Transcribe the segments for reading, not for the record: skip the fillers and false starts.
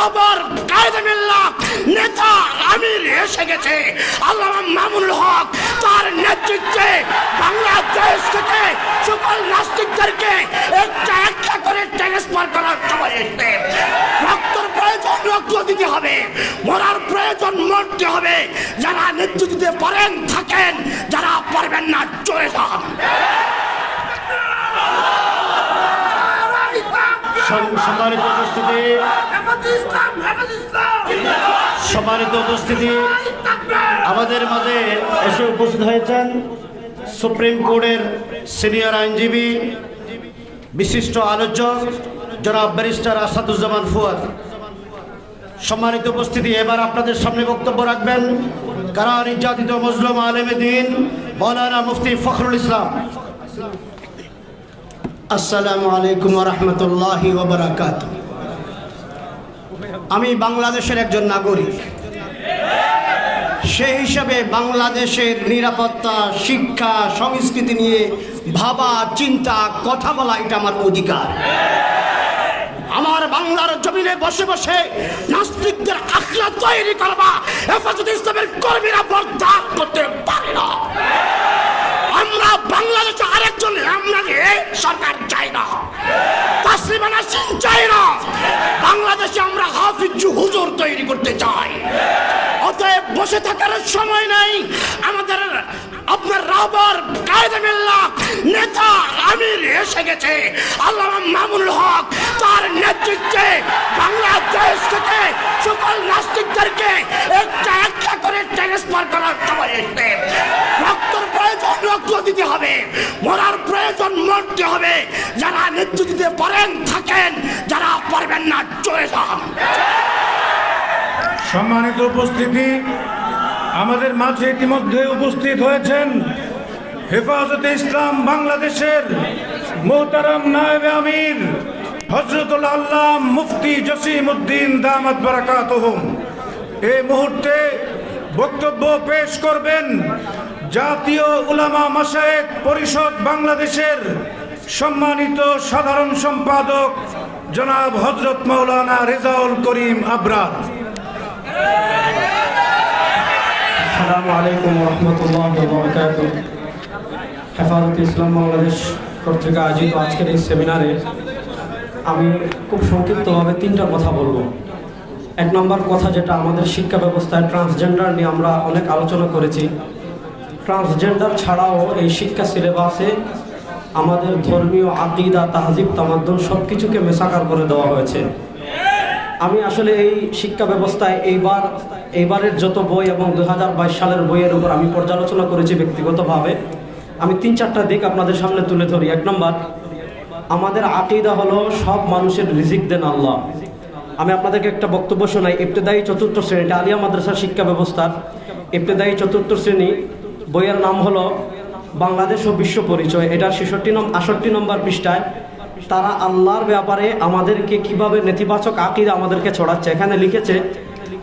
রাহবার কায়েদে মিল্লাত নেতা আমির এসে গেছে আল্লামা মামুনুল হক। তার নেতৃত্বে বাংলাদেশ থেকে সকল নাস্তিকদেরকে একটা করে ট্রান্সফার করার সময় এসেছে। রক্তের প্রয়োজন রক্ত দিতে হবে, মরার প্রয়োজন মরতে হবে। যারা নেতৃত্ব দিতে পারেন থাকেন, যারা পারবেন না চলে যান। সম্মানিত উপস্থিতি, আমাদের মাঝে এসে উপস্থিত হয়েছেন সুপ্রিম কোর্টের সিনিয়র আইনজীবী বিশিষ্ট আলোচক জনাব ব্যারিস্টার আসাদুজ্জামান ফুয়াদ। সম্মানিত উপস্থিতি, এবার আপনাদের সামনে বক্তব্য রাখবেন কারা নির্যাতিত মজলুম আলেমে দ্বীন মাওলানা মুফতি ফখরুল ইসলাম। আসসালামু আলাইকুম ওয়া রাহমাতুল্লাহি ওয়া বারাকাতুহু। আমি বাংলাদেশের একজন নাগরিক, সেই হিসাবে বাংলাদেশের নিরাপত্তা, শিক্ষা, সংস্কৃতি নিয়ে ভাবা, চিন্তা, কথা বলা এটা আমার অধিকার। আমার বাংলার জমিনে বসে বসে নাস্তিকদের আখলা তৈরি করবা হেফাজতে ইসলামের কর্মীরা বরদাস্ত করতে পারে না। আমরা বাংলাদেশে আরেকজন সরকার চাই না, তাসলিমা নাসরিন চাই না। বাংলাদেশে আমরা হাফিজ হুজুর তৈরি করতে চাই। অতএব বসে থাকার সময় নাই আমাদের। আপনার রাহবার কায়েদে মিল্লাত নেতা আমির এসে গেছে আল্লামা মামুনুল হক। তার নেতৃত্বে বাংলাদেশ থেকে সকল নাস্তিকদেরকে একটা করে ট্রান্সফার করার সময় এসেছে। রক্তের প্রয়োজন রক্ত দিতে হবে, মরার প্রয়োজন মরতে হবে। যারা নেতৃত্ব দিতে পারেন থাকেন, যারা পারবেন না চলে যান। সম্মানিত উপস্থিতি, আমাদের মাঝে ইতিমধ্যে উপস্থিত হয়েছেন হেফাজতে ইসলাম বাংলাদেশের মোহতারাম নায়েবে আমির হযরতুল আল্লাহ মুফতি জসিমউদ্দিন দামাত বারাকাতুহুম। এই মুহূর্তে বক্তব্য পেশ করবেন জাতীয় উলামা মাশায়েখ পরিষদ বাংলাদেশের সম্মানিত সাধারণ সম্পাদক জনাব হযরত মাওলানা রেজাউল করিম আবরার। আসসালামু আলাইকুম ওয়া রাহমাতুল্লাহি ওয়া বারাকাতুহু। হেফাজতে ইসলাম বাংলাদেশ কর্তৃক আয়োজিত আজকের এই সেমিনারে আমি খুব সংক্ষিপ্তভাবে তিনটা কথা বলবো। এক নম্বর কথা, যেটা আমাদের শিক্ষা ব্যবস্থায় ট্রান্সজেন্ডার নিয়ে আমরা অনেক আলোচনা করেছি। ট্রান্সজেন্ডার ছাড়াও এই শিক্ষা সিলেবাসে আমাদের ধর্মীয় আকীদা, তাহজিব, তামাদ্দুন সব কিছুকে মেশাকার করে দেওয়া হয়েছে। আমি আসলে এই শিক্ষা ব্যবস্থায় এইবারের যত বই এবং 2022 সালের বইয়ের উপর আমি পর্যালোচনা করেছি ব্যক্তিগতভাবে। আমি 3-4টা দিক আপনাদের সামনে তুলে ধরি। এক নম্বর, আমাদের আকীদা হলো সব মানুষের রিজিক দেন আল্লাহ। আমি আপনাদেরকে একটা বক্তব্য শোনাই। ইবতেদায়ী 4র্থ শ্রেণী, এটা আলিয়া মাদ্রাসার শিক্ষা ব্যবস্থার ইবতেদায়ী 4র্থ শ্রেণী, বইয়ের নাম হলো বাংলাদেশ ও বিশ্ব পরিচয়। এটার 68 নম্বর পৃষ্ঠায় তারা আল্লাহর ব্যাপারে আমাদেরকে কিভাবে নেতিবাচক আকীদা আমাদেরকে ছড়াচ্ছে। এখানে লিখেছে,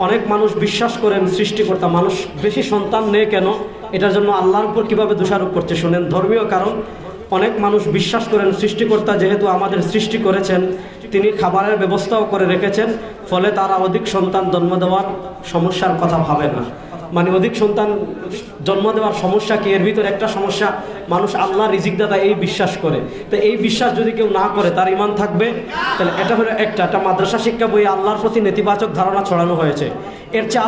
অনেক মানুষ বিশ্বাস করেন সৃষ্টিকর্তা মানুষ বেশি সন্তান নেয় কেন, এটার জন্য আল্লাহর উপর কিভাবে দোষারোপ করছে শুনেন। ধর্মীয় কারণ, অনেক মানুষ বিশ্বাস করেন সৃষ্টিকর্তা যেহেতু আমাদের সৃষ্টি করেছেন, তিনি খাবারের ব্যবস্থাও করে রেখেছেন, ফলে তারা অধিক সন্তান জন্ম দেওয়ার সমস্যার কথা ভাবে না। মানে অধিক সন্তান জন্ম দেওয়ার সমস্যা কি, এর ভিতরে একটা সমস্যা মানুষ আল্লাহ রিজিক দাতা এই বিশ্বাস করে। তো এই বিশ্বাস যদি কেউ না করে তার ঈমান থাকবে? তাহলে এটা হলো একটা মাদ্রাসা শিক্ষা বই আল্লাহর প্রতি নেতিবাচক ধারণা ছড়ানো হয়েছে। এর চেয়ে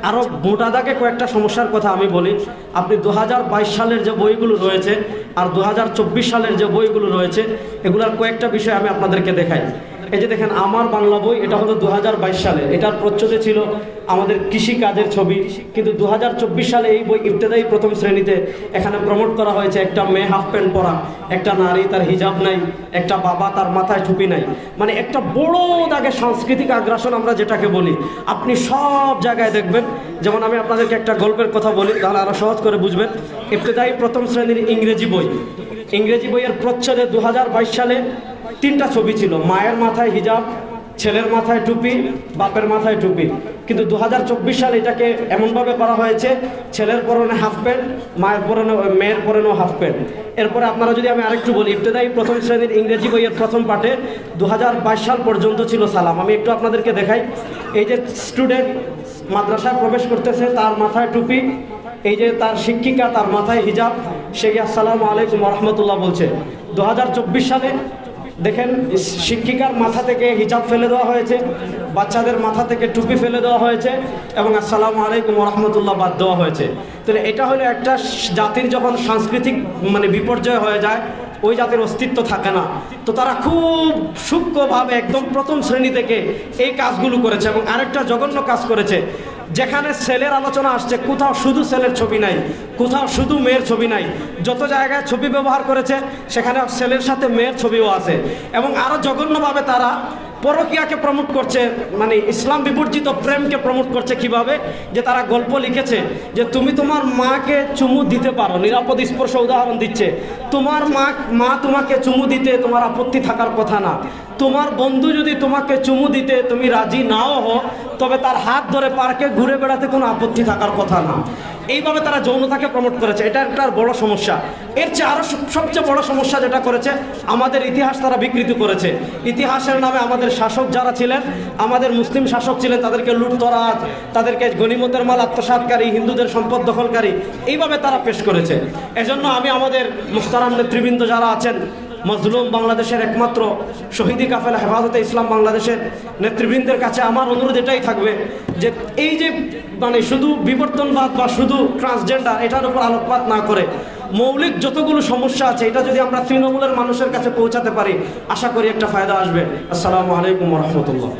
আরও মোটা দাগে কয়েকটা সমস্যার কথা আমি বলি। আপনি 2022 সালের যে বইগুলো রয়েছে আর 2024 সালের যে বইগুলো রয়েছে, এগুলার কয়েকটা বিষয় আমি আপনাদেরকে দেখাই। এই যে দেখেন, আমার বাংলা বই, এটা হলো 2022 সালে। এটার প্রচ্ছদে ছিল আমাদের কৃষি কাজের ছবি, কিন্তু 2024 সালে এই বই ইবতেদায়ী 1ম শ্রেণীতে এখানে প্রমোট করা হয়েছে একটা মেয়ে হাফ প্যান্ট পরা, একটা নারী তার হিজাব নাই, একটা বাবা তার মাথায় টুপি নাই। মানে একটা বড় দাগে সাংস্কৃতিক আগ্রাসন আমরা যেটাকে বলি, আপনি সব জায়গায় দেখবেন। যেমন আমি আপনাদেরকে একটা গল্পের কথা বলি, তাহলে আরো সহজ করে বুঝবেন। ইবতেদায়ী 1ম শ্রেণীর ইংরেজি বইয়ের প্রচ্ছদে 2022 সালে 3টা ছবি ছিল। মায়ের মাথায় হিজাব, ছেলের মাথায় টুপি, বাপের মাথায় টুপি। কিন্তু 2024 সালে এটাকে এমনভাবে করা হয়েছে, ছেলের পরনে হাফ প্যান্ট, মেয়ের পরনেও হাফ প্যান্ট। এরপরে আপনারা যদি আমি আরেকটু বলি, ইবতেদায়ী প্রথম শ্রেণীর ইংরেজি বইয়ের প্রথম পাঠে 2022 সাল পর্যন্ত ছিল সালাম। আমি একটু আপনাদেরকে দেখাই। এই যে স্টুডেন্ট মাদ্রাসায় প্রবেশ করতেছে, তার মাথায় টুপি, এই যে তার শিক্ষিকা, তার মাথায় হিজাব, সে আসসালামু আলাইকুম ওয়া রাহমাতুল্লাহ বলছে। 2024 সালে দেখেন শিক্ষিকার মাথা থেকে হিজাব ফেলে দেওয়া হয়েছে, বাচ্চাদের মাথা থেকে টুপি ফেলে দেওয়া হয়েছে এবং আসসালামু আলাইকুম ওয়া রাহমাতুল্লাহ বাদ দেওয়া হয়েছে। তাহলে এটা হলো একটা জাতির যখন সাংস্কৃতিক বিপর্যয় হয়ে যায়, ওই জাতির অস্তিত্ব থাকে না। তো তারা খুব সূক্ষ্মভাবে একদম প্রথম শ্রেণী থেকে এই কাজগুলো করেছে। এবং আরেকটা জঘন্য কাজ করেছে, যেখানে ছেলের আলোচনা আসছে কোথাও শুধু ছেলের ছবি নাই, কোথাও শুধু মেয়ের ছবি নাই, যত জায়গায় ছবি ব্যবহার করেছে সেখানে ছেলের সাথে মেয়ের ছবিও আছে। এবং আরও জঘন্যভাবে তারা পরকীয়াকে প্রমোট করছে, ইসলাম বিবর্জিত প্রেমকে প্রমোট করছে। কিভাবে? যে তারা গল্প লিখেছে যে তুমি তোমার মাকে চুমু দিতে পারো, নিরাপদ স্পর্শ উদাহরণ দিচ্ছে। তোমার মা তোমাকে চুমু দিতে তোমার আপত্তি থাকার কথা না। তোমার বন্ধু যদি তোমাকে চুমু দিতে তুমি রাজি নাও হও, তবে তার হাত ধরে পার্কে ঘুরে বেড়াতে কোনো আপত্তি থাকার কথা না। এইভাবে তারা যৌনতাকে প্রমোট করেছে। এটা একটা বড় সমস্যা। এর চেয়ে আরও সবচেয়ে বড় সমস্যা যেটা করেছে, আমাদের ইতিহাস তারা বিকৃত করেছে। ইতিহাসের নামে আমাদের শাসক যারা ছিলেন, আমাদের মুসলিম শাসক ছিলেন, তাদেরকে লুটতরাজ, তাদেরকে গনিমতের মাল আত্মসাৎকারী, হিন্দুদের সম্পদ দখলকারী, এইভাবে তারা পেশ করেছে। এজন্য আমি আমাদের মুহতারাম নেতৃবৃন্দ যারা আছেন, মজলুম বাংলাদেশের একমাত্র শহীদি কাফেলা হেফাজতে ইসলাম বাংলাদেশের নেতৃবৃন্দের কাছে আমার অনুরোধ এটাই থাকবে যে এই যে শুধু বিবর্তনবাদ বা শুধু ট্রান্সজেন্ডার, এটার উপর আলোকপাত না করে মৌলিক যতগুলো সমস্যা আছে, এটা যদি আমরা তৃণমূলের মানুষের কাছে পৌঁছাতে পারি, আশা করি একটা ফায়দা আসবে। আসসালামু আলাইকুম ওয়া রাহমাতুল্লাহ।